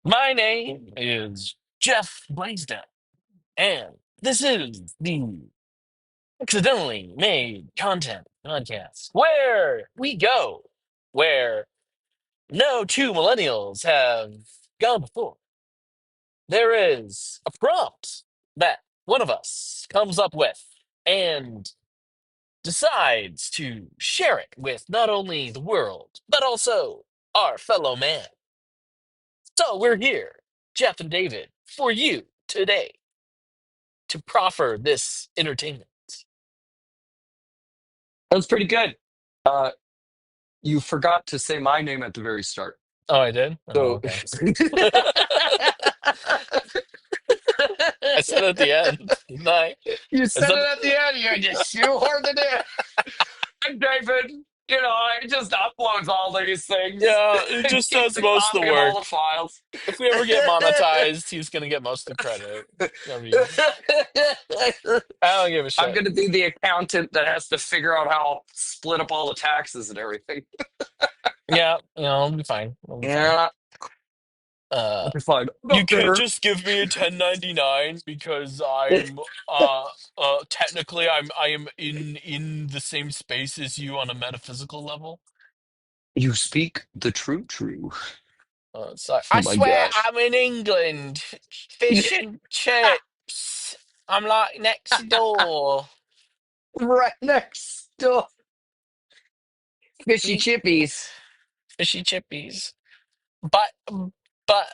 My name is Jeff Blaisdell, and this is the Accidentally Made Content Podcast, where we go where no two millennials have gone before. There is a prompt that one of us comes up with and decides to share it with not only the world, but also our fellow man. So we're here, Jeff and David, for you today to proffer this entertainment. That was pretty good. Uh, you forgot to say my name at the very start. Oh, I did? Oh, So okay. I said at the end, didn't I? you Is said that it at the end. You just shoehorned it in. I'm David. You know, I just uploads all these things. yeah, it just Keeps does the most of the copy of all the work. files. If we ever get monetized, he's gonna get most of the credit. I mean, I don't give a I'm shit. gonna be the accountant that has to figure out how to split up all the taxes and everything. Yeah, it'll be fine. It'll be fine. Yeah, Uh, I'll be fine. you Not can't there. just give me a 1099 because I'm technically I am in the same space as you on a metaphysical level. You speak the true. So Oh I my swear gosh. I'm in England. Fish and chips. I'm like next door. Right next door. Fishy Eat chippies. fishy chippies. But but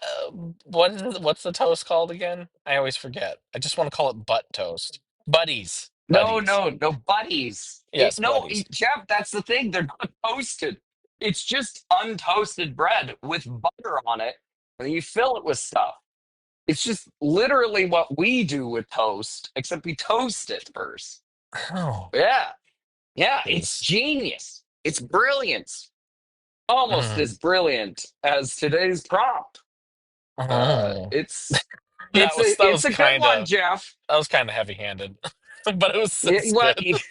what's the toast called again? I always forget. I just want to call it butt toast. Buddies. No, Buddies. no, no, buddies. Yes, No, buddies. Jeff, that's the thing. They're not toasted. It's just untoasted bread with butter on it, and you fill it with stuff. It's just literally what we do with toast, except we toast it first. Oh. Yeah, yeah, it's Yes. genius. It's brilliant. Almost Mm. as brilliant as today's prompt. Oh. It's That it's was a that it's was a good kind one, of Jeff. heavy-handed. But Yeah, it's well, good.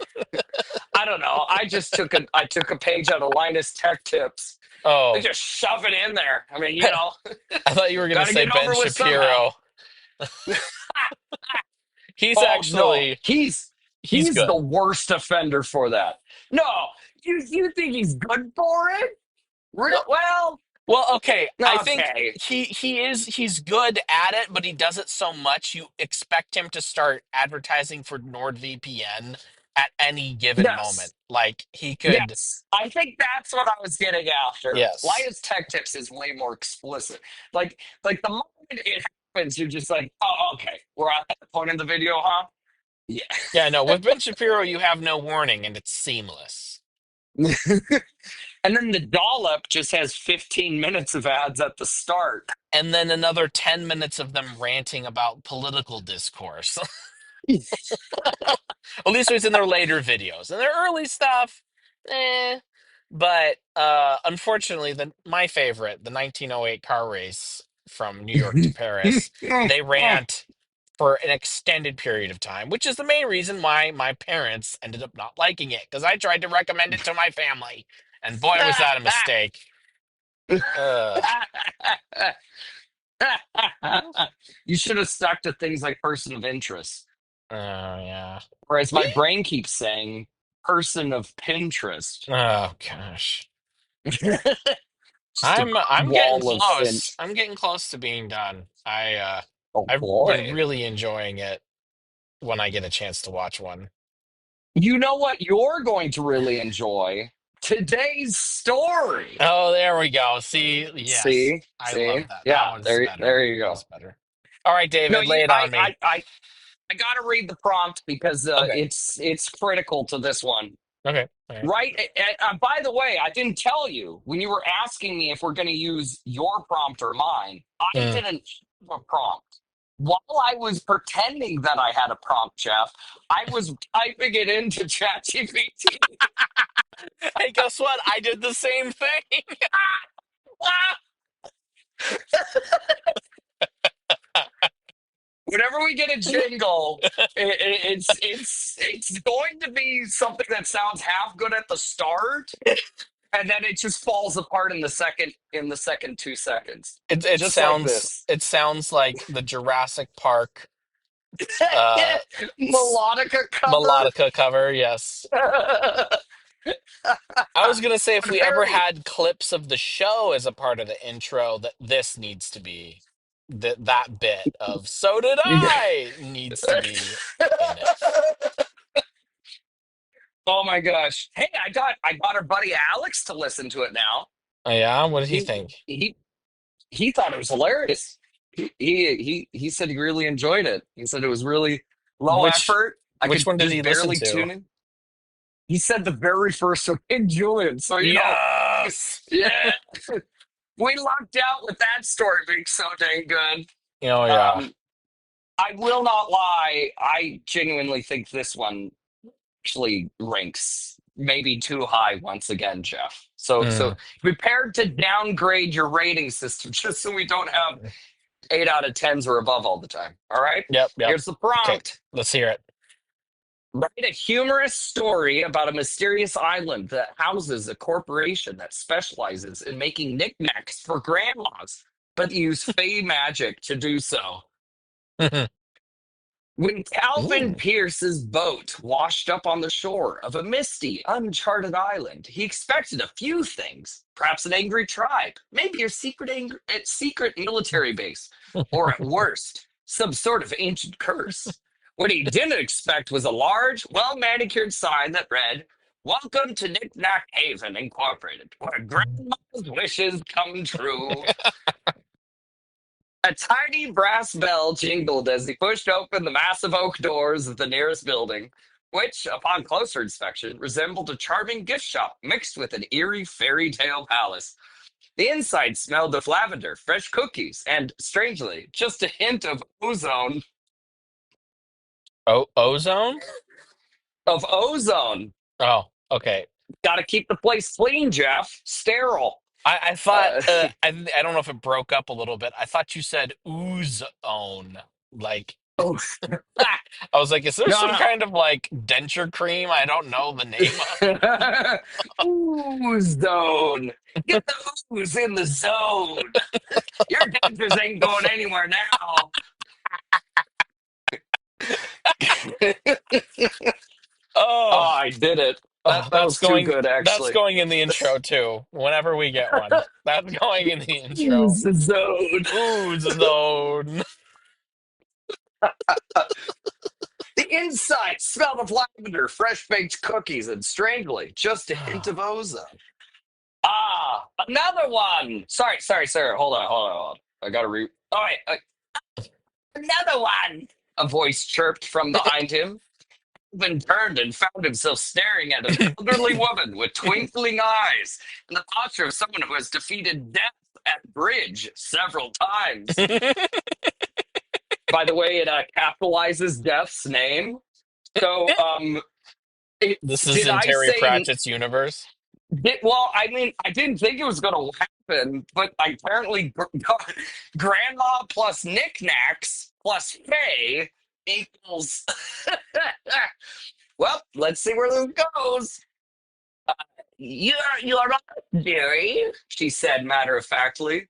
I don't know. I took a page out of Linus Tech Tips. They Oh. just shove it in there. I mean, I thought you were going to got to say get Ben over with somehow. Shapiro. He's Oh no, actually he's he's the good. worst offender for that. No, you think he's good for it? No, Well, well, okay. I think okay. he's good at it, but he does it so much you expect him to start advertising for NordVPN at any given moment. Yes, Like he could, yes. I think that's what I was getting after. yes. Linus Tech Tips is way more explicit. Like the moment it happens, you're just like, oh, okay, we're at that point in the video, huh? Yeah. Yeah, no, with Ben Shapiro you have no warning and it's seamless. And then the dollop just has 15 minutes of ads at the start. And then another 10 minutes of them ranting about political discourse. At least it's in their later videos. And their early stuff, eh. But unfortunately, my favorite, the 1908 car race from New York to Paris, they rant for an extended period of time, which is the main reason why my parents ended up not liking it because I tried to recommend it to my family, and boy, was that a mistake. Uh, You should have stuck to things like person of interest. yeah. Whereas my brain keeps saying person of Pinterest. Oh gosh. Just a I'm getting wall of fin. close. I'm getting close to being done. Oh I've been boy. really enjoying it when I get a chance to watch one. You know what you're going to really enjoy? Today's story. Oh, there we go. See, yes, See? I See? love that. That Yeah, one's better. there you That go. was better. All right, No, David, you lay it on me. I gotta read the prompt because Okay. it's critical to this one. Okay. All right. Right? By the way, I didn't tell you when you were asking me if we're going to use your prompt or mine. I Mm. didn't have a prompt. While I was pretending that I had a prompt, Jeff, I was typing it into ChatGPT. Hey, guess what? I did the same thing. Whenever we get a jingle, it's going to be something that sounds half good at the start and then it just falls apart in the second 2 seconds, It just like sounds this. like the Jurassic Park uh Melodica cover. melodica cover. Yes. I was gonna say if But we ever Parody. had clips of the show as a part of the intro, that this needs to be that bit of "so did I" needs to be in it. Oh my gosh! Hey, I got our buddy Alex to listen to it now. Oh, yeah, what did he He think? he he thought it was hilarious. He said he really enjoyed it. He said it was really low Which effort. I which could one did just he listen barely to? tune in. He said the very first one. Enjoy it. So Yes. yeah, we lucked out with that story being so dang good. Oh yeah. Um, I will not lie. I genuinely think this one actually ranks maybe too high once again, Jeff. So Mm. prepared to downgrade your rating system just so we don't have 8 out of 10s or above all the time. All right. Yep, yep. Here's the Okay, prompt. let's hear it. Write a humorous story about a mysterious island that houses a corporation that specializes in making knickknacks for grandmas, but use fey magic to do so. When Calvin Ooh. Pierce's boat washed up on the shore of a misty, uncharted island, he expected a few things. Perhaps an angry tribe, maybe a secret military base, or at worst, some sort of ancient curse. What he didn't expect was a large, well manicured sign that read, "Welcome to Knickknack Haven Incorporated, where grandma's wishes come true." A tiny brass bell jingled as he pushed open the massive oak doors of the nearest building, which, upon closer inspection, resembled a charming gift shop mixed with an eerie fairy tale palace. The inside smelled of lavender, fresh cookies, and, strangely, just a hint of ozone. Oh, ozone? Of ozone. Oh, okay. Got to keep the place clean, Jeff. Sterile. I thought Uh, I don't know if it broke up a little bit. I thought you said ooze own. Like oh, I was like, is there some no, kind of like denture cream I don't know the name of? no. Ozone. Get the ooze in the zone. Your dentures ain't going anywhere now. Oh, Oh, I did it. That oh, that was too good, that's actually. going in the intro too. Whenever we get one, that's going in the intro. Zone. Ooze zone. The inside smelled of lavender, fresh baked cookies, and strangely, just a hint of ozone. Ah, another one. Sorry, sir. Hold on. I gotta read. All right, another one. A voice chirped from behind him. Then turned and found himself staring at an elderly woman with twinkling eyes and the posture of someone who has defeated death at bridge several times. By the way, it capitalizes death's name. So, This is did in I Terry say? Pratchett's universe. Well, I mean, I didn't think it was going to happen, but apparently, grandma plus knickknacks plus Faye equals. Well, let's see where this goes. You're right, dearie, she said matter of factly.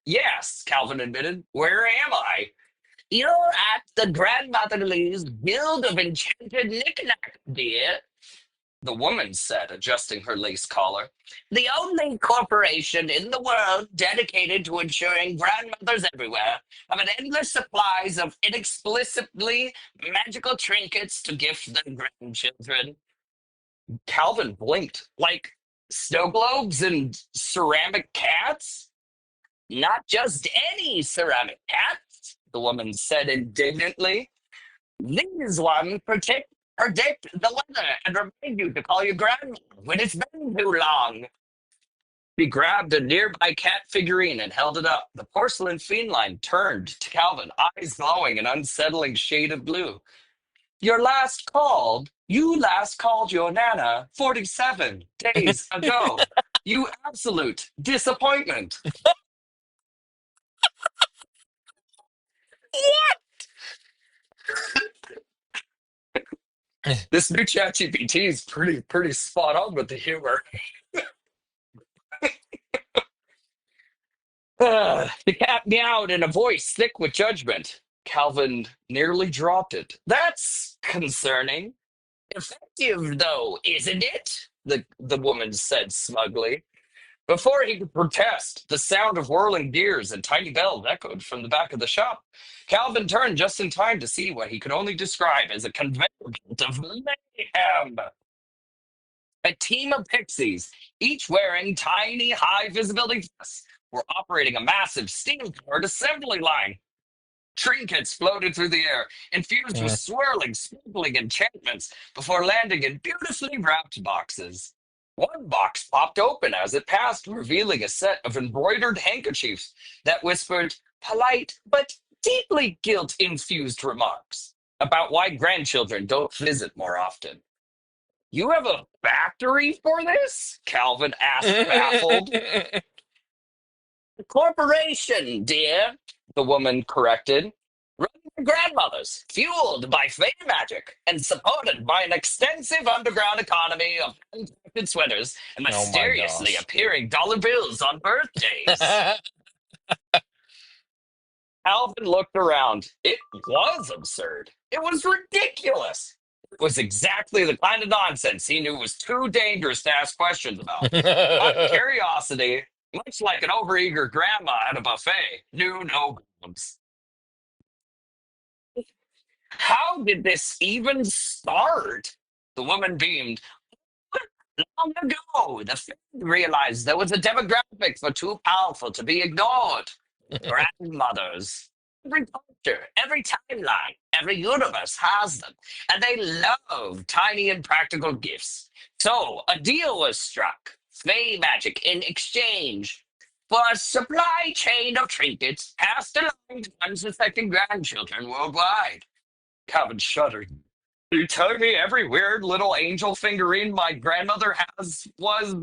Yes, Calvin admitted. Where am I? You're at the grandmotherly's Guild of Enchanted Knickknack, dear, the woman said, adjusting her lace collar. The only corporation in the world dedicated to ensuring grandmothers everywhere have an endless supplies of inexplicably magical trinkets to gift their grandchildren. Calvin blinked. Like snow globes and ceramic cats? Not just any ceramic cats, the woman said indignantly. These ones predict the weather and remind you to call your grandma when it's been too long. He grabbed a nearby cat figurine and held it up. The porcelain feline turned to Calvin, eyes glowing an unsettling shade of blue. You last called your Nana 47 days ago. You absolute disappointment. This new chat GPT is pretty spot on with the humor. The cat meowed in a voice thick with judgment. Calvin nearly dropped it. That's concerning. Effective, though, isn't it? The woman said smugly. Before he could protest, the sound of whirling gears and tiny bells echoed from the back of the shop. Calvin turned just in time to see what he could only describe as a conveyor belt of mayhem. A team of pixies, each wearing tiny, high visibility vests, were operating a massive steam powered assembly line. Trinkets floated through the air, infused with Mm. swirling, sparkling enchantments, before landing in beautifully wrapped boxes. One box popped open as it passed, revealing a set of embroidered handkerchiefs that whispered polite but deeply guilt infused remarks about why grandchildren don't visit more often. You have a factory for this? Calvin asked, baffled. Corporation, dear, the woman corrected. Run by grandmothers, fueled by fey magic, and supported by an extensive underground economy of handcrafted sweaters and Oh my mysteriously gosh. appearing dollar bills on birthdays. Alvin looked around. It was absurd. It was ridiculous. It was exactly the kind of nonsense he knew was too dangerous to ask questions about. But curiosity, much like an overeager grandma at a buffet, knew no bounds. How did this even start? The woman beamed. Long ago, the family realized there was a demographic for too powerful to be ignored. Grandmothers. Every culture, every timeline, every universe has them, and they love tiny and practical gifts. So a deal was struck. Fey magic in exchange for a supply chain of trinkets passed along to unsuspecting grandchildren worldwide. Calvin shuddered. You telling me every weird little angel figurine my grandmother has was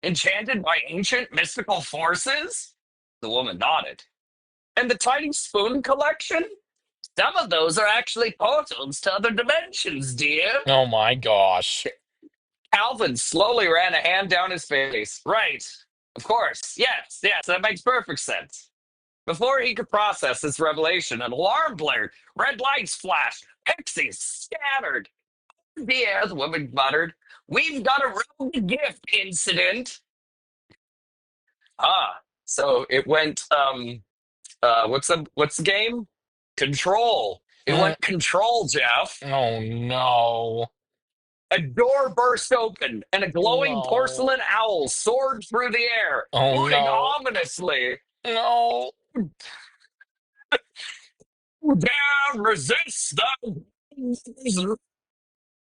enchanted by ancient mystical forces? The woman nodded. And the tiny spoon collection? Some of those are actually portals to other dimensions, dear. Oh my gosh. Alvin slowly ran a hand down his face. Right. Of course. Yes, that makes perfect sense. Before he could process this revelation, an alarm blared. Red lights flashed. Pixies scattered. Dear, the woman muttered. We've got a rogue gift incident. So it went what's the game? Control. It Mm. went control, Jeff. Oh no. A door burst open and a glowing No. porcelain owl soared through the air, Oh hooting no. ominously. No. Dare resist the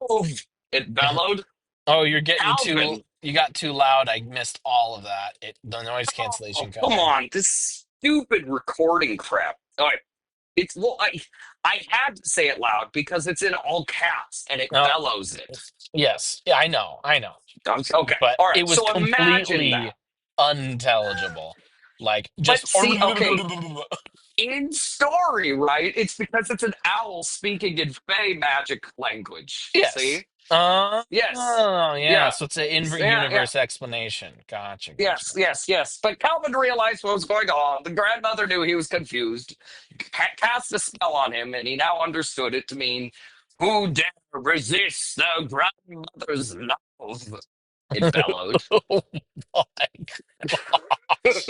move, it bellowed. Oh, you're getting too Calvin, you got too loud. I missed all of that. The noise cancellation oh, cut come in. on, this stupid recording crap. All right, it's well, I had to say it loud because it's in all caps and it No. bellows it. Yes. Yeah, I know. I know. Okay, But all right. it was So imagine that. completely unintelligible. Like But just see, okay, in story, right? It's because it's an owl speaking in Fey magic language. yes. See? Yes. Oh, yeah. Yeah. So it's an Yeah. in-universe explanation. Gotcha. Yes, Gotcha. yes, yes. But Calvin realized what was going on. The grandmother knew he was confused, cast a spell on him, and he now understood it to mean, who dare resist the grandmother's love? It bellowed. Oh my gosh.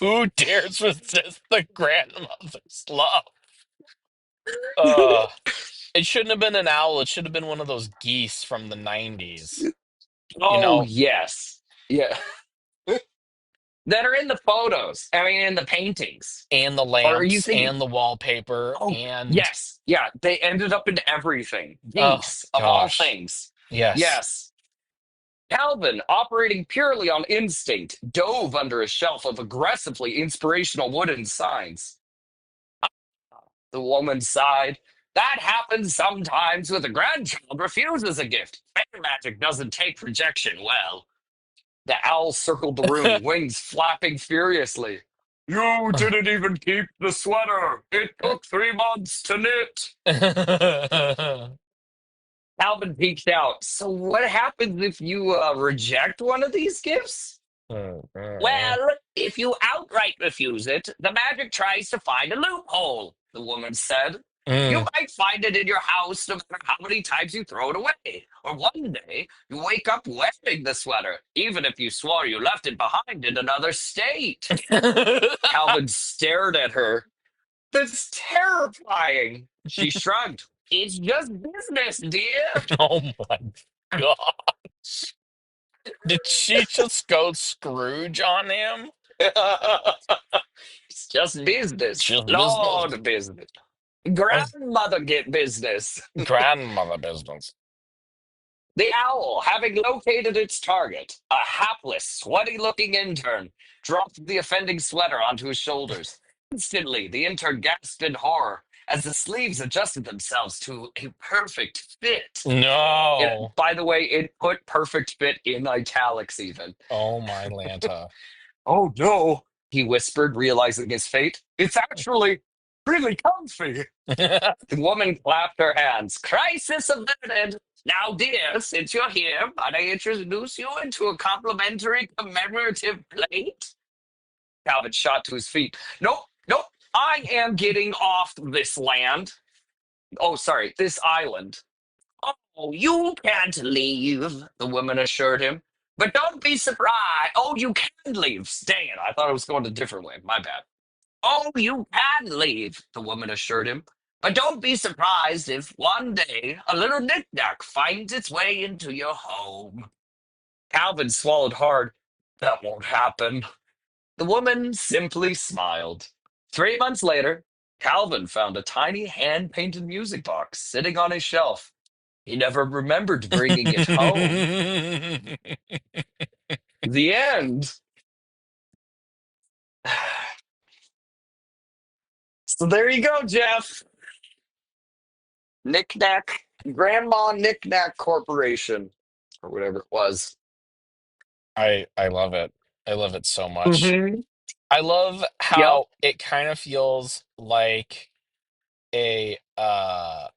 Who dares resist the grandmother's love? Uh, it shouldn't have been an owl. It should have been one of those geese from the 90s. You Oh, know, yes. Yeah. That are in the photos. I mean, in the paintings. and the Or are you lamps thinking, and the wallpaper oh, and yes. Yeah. They ended up in everything. oh Geese, of all gosh. things. Yes. Yes. Calvin, operating purely on instinct, dove under a shelf of aggressively inspirational wooden signs. The woman sighed. That happens sometimes when the grandchild refuses a gift. Fairy magic doesn't take rejection well. The owl circled the room, wings flapping furiously. You didn't even keep the sweater. It took 3 months to knit. Calvin peeked out. So what happens if you reject one of these gifts? Well, if you outright refuse it, the magic tries to find a loophole, the woman said. You Mm. might find it in your house no matter how many times you throw it away. Or one day, you wake up wearing the sweater, even if you swore you left it behind in another state. Calvin stared at her. That's terrifying. She shrugged. It's just business, dear. Oh my god. Did she just go Scrooge on him? It's just business. Just business. Lord business. Uh, Grandmother get business. Grandmother business. The owl, having located its target, a hapless, sweaty looking intern, dropped the offending sweater onto his shoulders. Instantly, the intern gasped in horror as the sleeves adjusted themselves to a perfect fit. No. By the way, it put perfect fit in italics, even. Oh my Lanta. Oh no, he whispered, realizing his fate. It's actually really comfy. The woman clapped her hands. Crisis averted. Now, dear, since you're here, might I introduce you into a complimentary commemorative plate? Calvin shot to his feet. Nope, nope. I am getting off this land. Oh, sorry, this island. Oh, you can't leave, the woman assured him. But don't be surprised. Oh, you can leave. Dang it. I thought it was going a different way. My bad. Oh, you can leave, the woman assured him. But don't be surprised if one day a little knickknack finds its way into your home. Calvin swallowed hard. That won't happen. The woman simply smiled. 3 months later, Calvin found a tiny hand painted music box sitting on his shelf. He never remembered bringing it home. The end. So there you go, Jeff. Knickknack, Grandma Knickknack Corporation, or whatever it was. I love it. I love it so much. Mm-hmm. I love Yep. how it kind of feels like a uh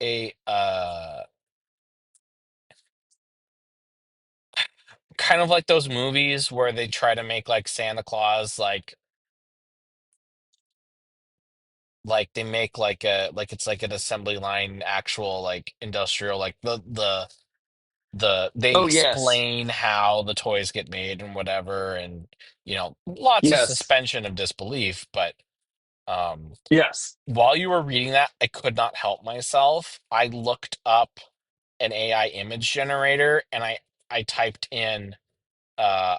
a kind of like those movies where they try to make like Santa Claus like they make like a like it's like an assembly line actual like industrial like they Oh, yes. explain how the toys get made and whatever, and lots of Yes. suspension of disbelief, but um Yes. while you were reading that, I could not help myself. I looked up an AI image generator and I typed in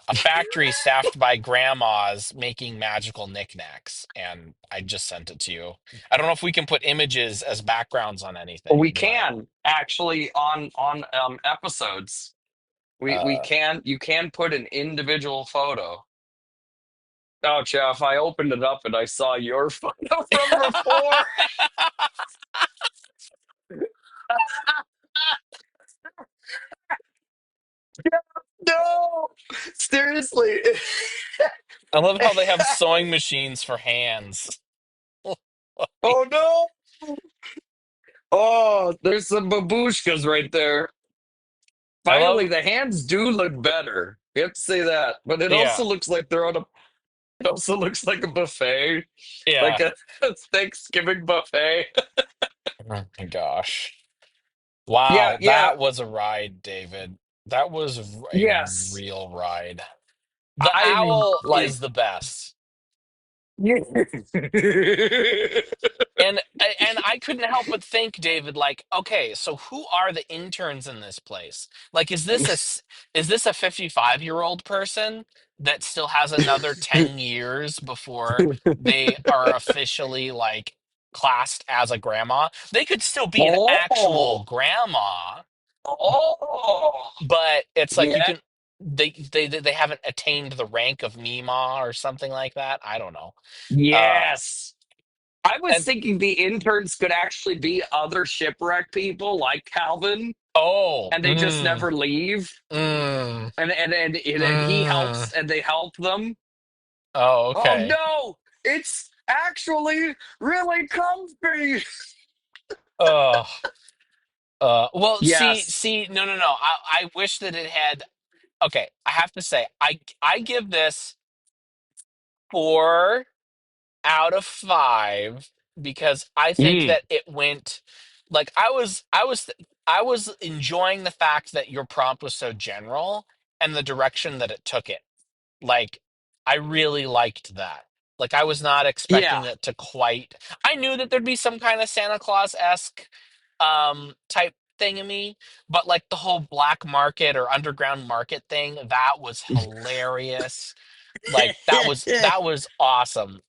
a factory staffed by grandmas making magical knickknacks, and I just sent it to you. I don't know if we can put images as backgrounds on We anything, but can actually on episodes. We uh can you can put an individual photo. Oh, Jeff, I opened it up and I saw your photo from before. No, seriously. I love how they have sewing machines for hands. Oh no. Oh, there's some babushkas right there. I Finally, love, the hands do look better. You have to say that. But it yeah, also looks like they're on a. It also looks like a buffet, like yeah. a Thanksgiving buffet. Oh my gosh. Yeah, Wow, yeah, that was a ride, David. That was a yes. real ride. The I'm owl like, is the best. yeah. And I couldn't help but think, David, like, okay, so who are the interns in this place? Like, is this a 55-year-old person that still has another 10 years before they are officially like classed as a grandma? They could still be an actual Oh, grandma, oh, but it's like you yeah, can they haven't attained the rank of Mima or something like that. I don't know. Uh yes. I was and thinking the interns could actually be other shipwreck people like Calvin, oh, and they just never leave. mm, And he mm. helps, and they help them. Oh, Oh okay. no, it's actually really comfy. Oh, well, Yes. no, no, no. I wish that it had. okay, I have to say, I give this 4 out of 5 because I think Mm. that it went like I was enjoying the fact that your prompt was so general and the direction that it took it. Like, I really liked that. Like, I was not Yeah. expecting it to quite. I knew that there'd be some kind of Santa Claus esque type thing in me, but like the whole black market or underground market thing, that was hilarious. Like, that was awesome.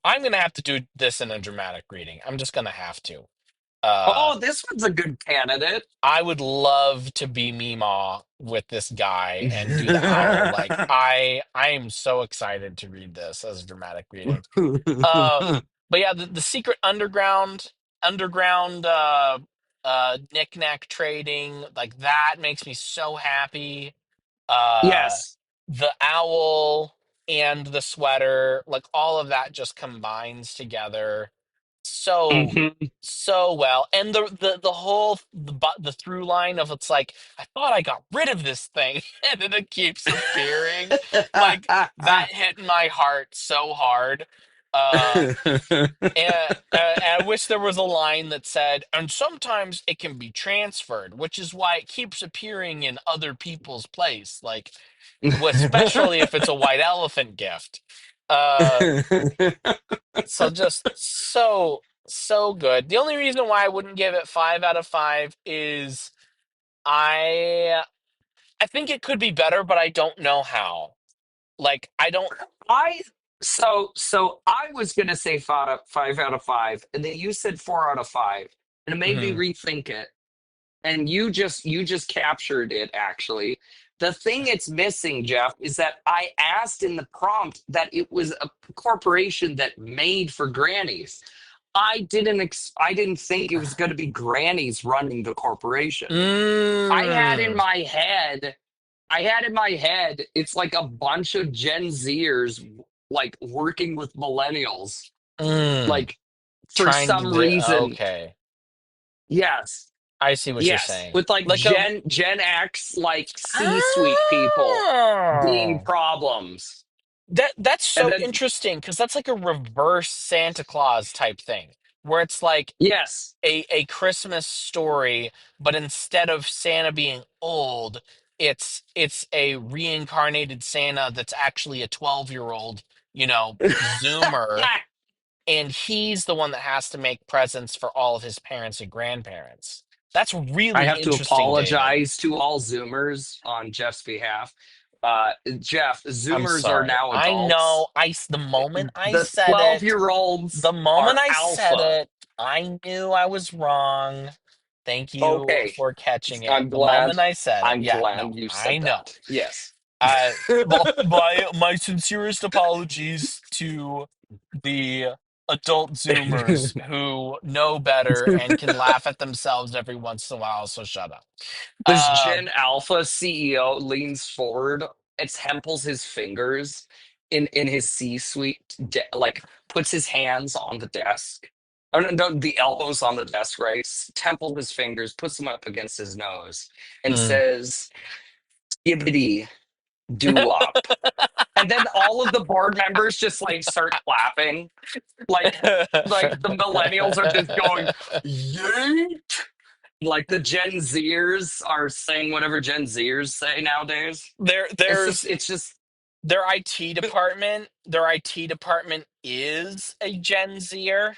I'm gonna have to do this in a dramatic reading. I'm just gonna have to. Uh, Oh, this one's a good candidate. I would love to be Meemaw with this guy and do the owl. Like, I am so excited to read this as a dramatic reading. Uh, but yeah, the secret underground knickknack trading, like that makes me so happy. Uh Yes. the owl and the sweater, like all of that just combines together so Mhm. so well. And the whole the through line of it's like I thought I got rid of this thing and then it keeps appearing. Like, that hit my heart so hard. Uh and I wish there was a line that said, and sometimes it can be transferred, which is why it keeps appearing in other people's place. Like, especially if it's a white elephant gift. Uh, so just so good. The only reason why I wouldn't give it 5 out of 5 is I I think it could be better, but I don't know how. Like, I don't. I so I was gonna say 5 out of 5, and then you said 4 out of 5, and it made me Mhm. rethink it. And you just captured it actually. The thing it's missing, Jeff, is that I asked in the prompt that it was a corporation that made for grannies. I didn't think it was going to be grannies running the corporation. I had in Mm, my head I had in my head it's like a bunch of Gen Zers like working with millennials mm. like for Trying to some do. reason. Okay, Yes. I see what you're Yes, saying. with like Like a. Gen X, like C-suite people being Oh, problems, that's and so then interesting because that's like a reverse Santa Claus type thing, where it's like yes, a Christmas story, but instead of Santa being old, it's a reincarnated Santa that's actually a 12-year-old, Zoomer, and he's the one that has to make presents for all of his parents and grandparents. That's I really have to interesting, David. apologize to all Zoomers on Jeff's behalf. Jeff, I'm Zoomers are sorry. now I know. adults. The moment I The said it, 12-year-olds the moment are I said alpha. it, I knew I was wrong. Thank you Okay, for catching it. I'm The glad. moment I said it, I'm yeah, no, glad you I said know. that. Yes. Uh, well, my sincerest apologies to the adult Zoomers who know better and can laugh at themselves every once in a while. So shut up. This Uh, Gen Alpha CEO leans forward and temples his fingers in his C-suite, like puts his hands on the desk. Oh, no, no, the elbows on the desk, right? Temples his fingers, puts them up against his nose, and mm. says, "Yibbity doo wop." And then all of the board members just like start clapping, like the millennials are just going, "Yay!" Like the Gen Zers are saying whatever Gen Zers say nowadays. there, It's just, there's it's just, their IT department. Their IT department is a Gen Zer.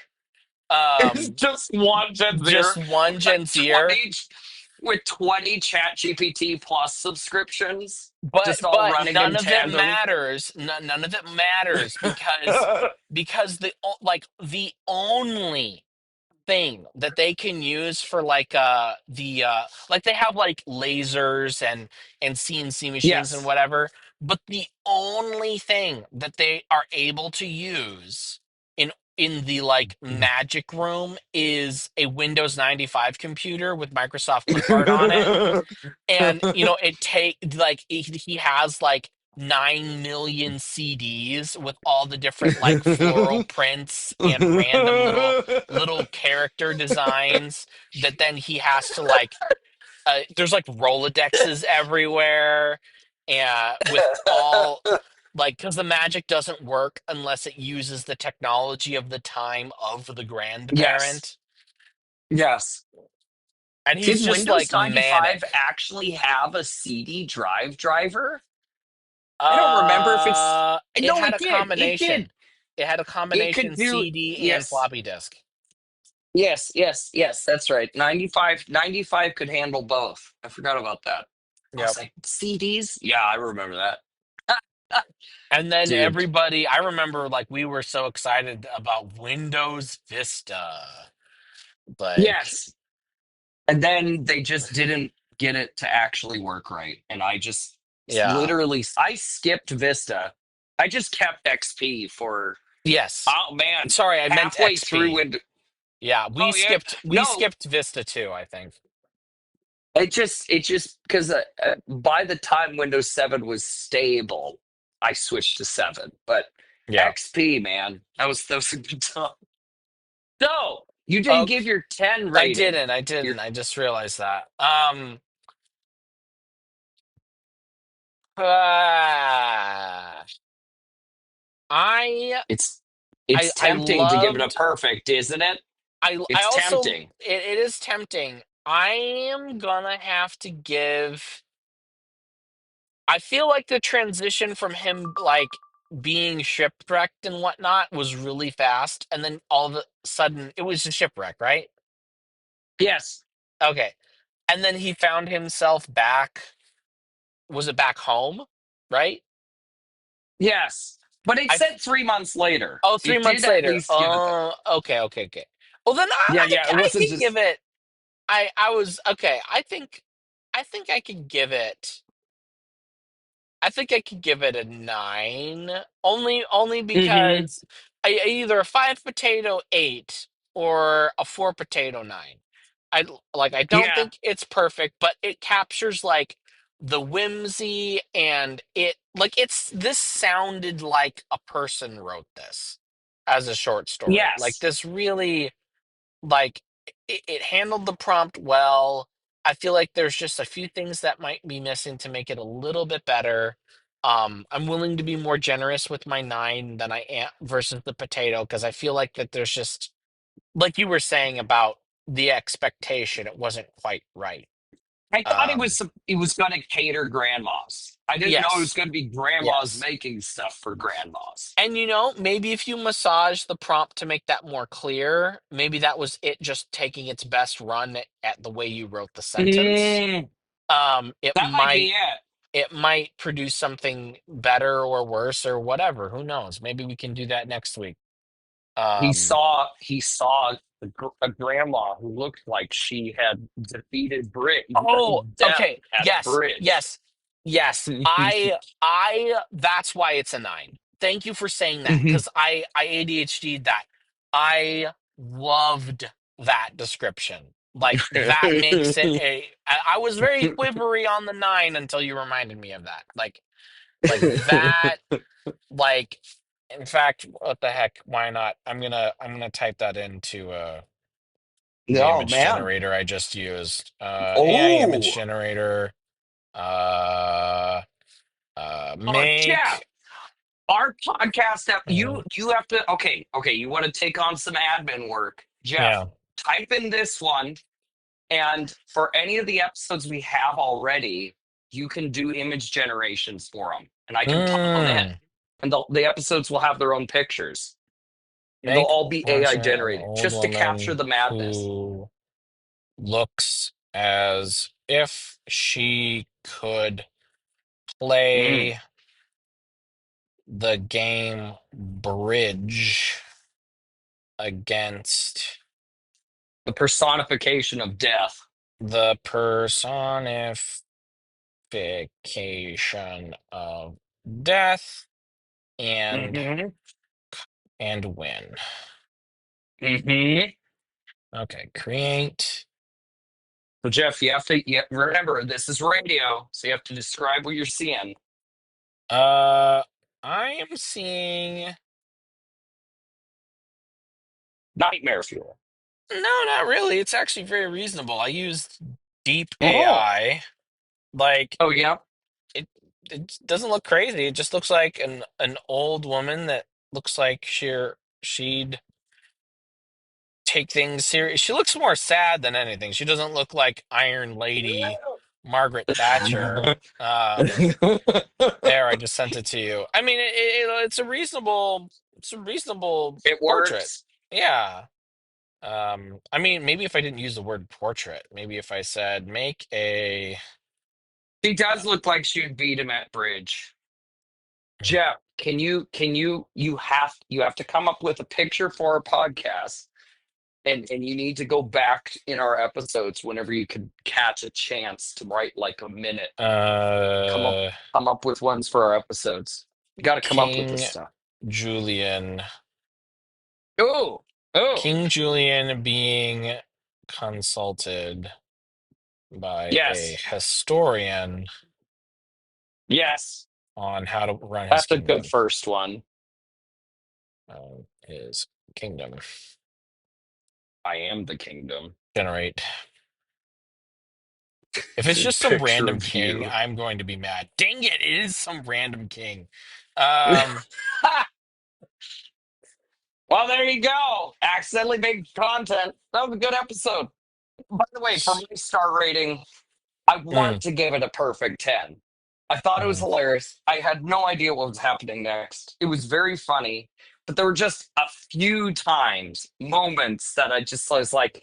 it's Um, just one Gen Zer just one with Gen Zer, 20 Chat GPT Plus subscriptions, but just all but running none in of it tandem. matters. None of it matters because the only thing that they can use for like like they have like lasers and CNC machines and Yes. whatever, but the only thing that they are able to use in the like magic room is a Windows 95 computer with Microsoft clip art on it. And it take like he has like 9 million CDs with all the different like floral prints and random little character designs that then he has to like there's like Rolodexes everywhere, and with all like because the magic doesn't work unless it uses the technology of the time of the Yes. grandparent, Yes. and he's Did just Windows like 95 manic. actually have a CD drive driver? I don't remember if it's. It No, had it a did. It did. combination. It had a It could combination do. CD and Yes. floppy disk. Yes. Yes. Yes. That's right. 95 could handle both. I forgot about that. I was Yep. like, CDs? Yeah, I remember that. And then Dude. everybody, I remember like we were so excited about Windows Vista. Like, Yes. And then they just didn't get it to actually work right. And I just yeah. literally, I skipped Vista. I just kept XP for, Yes. oh man, Sorry, I meant halfway through XP. Windows. Yeah, Oh yeah. we No, skipped Vista too, I think. it just because by the time Windows 7 was stable, I switched to 7. But Yeah. XP, man, that was a good time. No, you didn't Oh, give your 10 rating. I Your didn't. I just realized that. Uh, I it's it's I tempting to give it a loved perfect, isn't it? I It's also tempting. it is tempting. I am gonna have to give I feel like the transition from him like being shipwrecked and whatnot was really fast, and then all of a sudden it was a shipwreck, right? Yes, Okay. And then he found himself back, was it back home? Right? yes. But it I said 3 months later. Oh, three It did months at later. least give it that. Okay, okay, okay. Well then Yeah, yeah. It I wasn't could give just. it I was okay. I think I could give it I think I could give it a 9. Only Hmm. because either a 5 potato 8 or a 4 potato 9. I don't Yeah. think it's perfect, but it captures like the whimsy, and it like it's this sounded like a person wrote this as a short story. Like Yes. this really like it handled the prompt well. I feel like there's just a few things that might be missing to make it a little bit better. I'm willing to be more generous with my 9 than I am versus the potato, because I feel like that there's just like you were saying about the expectation, it wasn't quite right. I thought Um, it was going to cater grandmas. I didn't know it was yes, going to be grandmas yes. making stuff for grandmas. And maybe if you massage the prompt to make that more clear, maybe that was it just taking its best run at the way you wrote the sentence. Mm, It that might be it. produce something better or worse or whatever. Who knows? Maybe we can do that next week. Um, He saw a grandma who looked like she had defeated oh, death okay. at a Yes, bridge. yes, yes. That's why it's a 9. Thank you for saying that, Mhm. because I ADHD'd that. I loved that description. Like that makes it I was very quivery on the 9 until you reminded me of that. Like that, like, in fact, what the heck? Why not? I'm gonna type that into the Oh image man. generator I just used. AI image Oh, generator. Uh, oh, Jeff, make. our podcast app, uh, you have to okay, you want to take on some admin work. Jeff, yeah. type in this one, and for any of the episodes we have already, you can do image generations for them, and I can pop them in, Mm, and the episodes will have their own pictures, and they'll make all be AI portrait of an generated old just to capture woman the madness. who looks as if she could Mm. play the game bridge against The personification of death. the personification of death and Hmm. win. Hmm. Okay, create. So Jeff, remember this is radio, so you have to describe what you're seeing. Uh, I am seeing. Nightmare fuel. No, not really. It's actually very reasonable. I used deep Oh, AI. Like oh yeah. it it doesn't look crazy. It just looks like an old woman that looks like she'd take things serious. She looks more sad than anything. She doesn't look like Iron Lady Margaret Thatcher. There, I just sent it to you. I mean, it's a reasonable It portrait. works. Yeah. I mean, maybe if I didn't use the word portrait, maybe if I said make a She does look like she'd beat him at bridge. Jeff, you have to come up with a picture for our podcast, and you need to go back in our episodes whenever you can catch a chance to write like a minute. Come up uh come up with ones for our episodes. You got to come up with this King stuff. Julian Oh, oh, King Julian being consulted by a yes, historian yes. on how to run his That's a good kingdom. first one. His kingdom. I am the kingdom. Generate. If it's It's a just some picture random of king, you. I'm going to be mad. Dang it, it is some random king. Um, Well, there you go. Accidentally made content. That was a good episode. By the way, for my star rating, I want mm, to give it a perfect 10. I thought it was mm, hilarious. I had no idea what was happening next. It was very funny, but there were just a few times, moments that I just was like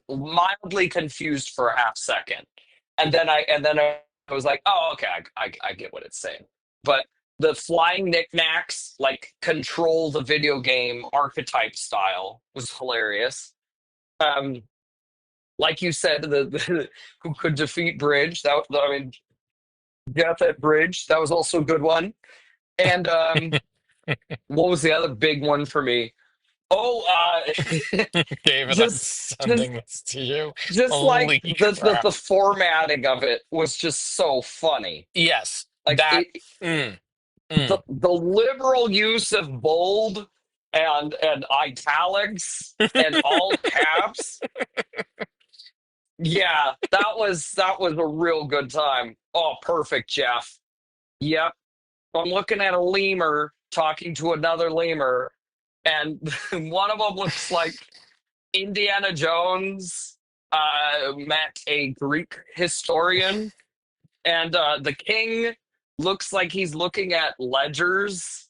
mildly confused for a half second. And then I was like, oh, okay, I get what it's saying. But the flying knickknacks, like control the video game archetype style, was hilarious. Um, like you said, the who could defeat Bridge. I mean, Death at Bridge. That was also a good one. And what was the other big one for me? Oh, David, I'm just just sending this to you. just like Holy the crap. formatting of it was just so funny. Yes, Like that. it, Mm, the mm. the liberal use of bold and italics and all caps. Yeah, that was a real good time. Oh, perfect, Jeff. Yep. I'm looking at a lemur talking to another lemur, and one of them looks like Indiana Jones met a Greek historian, and the king looks like he's looking at ledgers,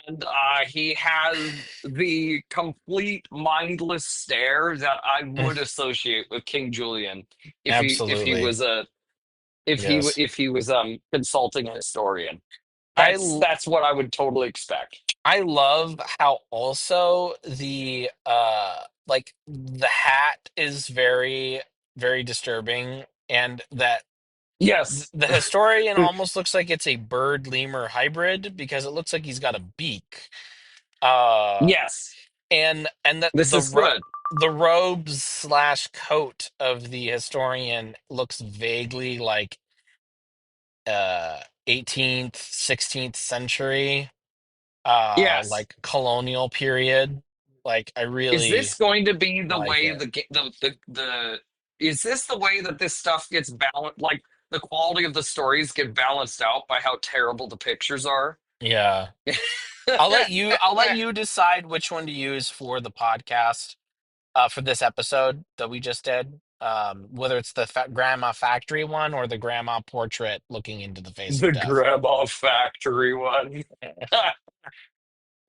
and he has the complete mindless stare that I would associate with King Julian if he Absolutely. was a Yes. if he was consulting a historian. I That's what I would totally expect. I love how also the like the hat is very disturbing, and that Yes, the historian almost looks like it's a bird lemur hybrid because it looks like he's got a beak. Uh yes, and this is good. the robes slash coat of the historian looks vaguely like 18th 16th century, Yes. like colonial period. Like I Is this really going to be the like way it. the is this the way that this stuff gets balanced? Like the quality of the stories get balanced out by how terrible the pictures are? Yeah. I'll let you decide which one to use for the podcast, for this episode that we just did. Whether it's the grandma factory one or the grandma portrait looking into the face of The death. grandma factory one.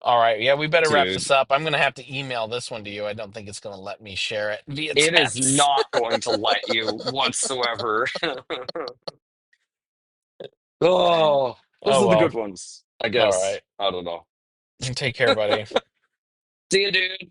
All right, yeah, we better wrap Dude, this up. I'm gonna have to email this one to you. I don't think it's gonna let me share it via it is text. not going to let you whatsoever. Oh, those Oh are the good well. ones, I All guess. right. I don't know. Take care, buddy. See you, dude.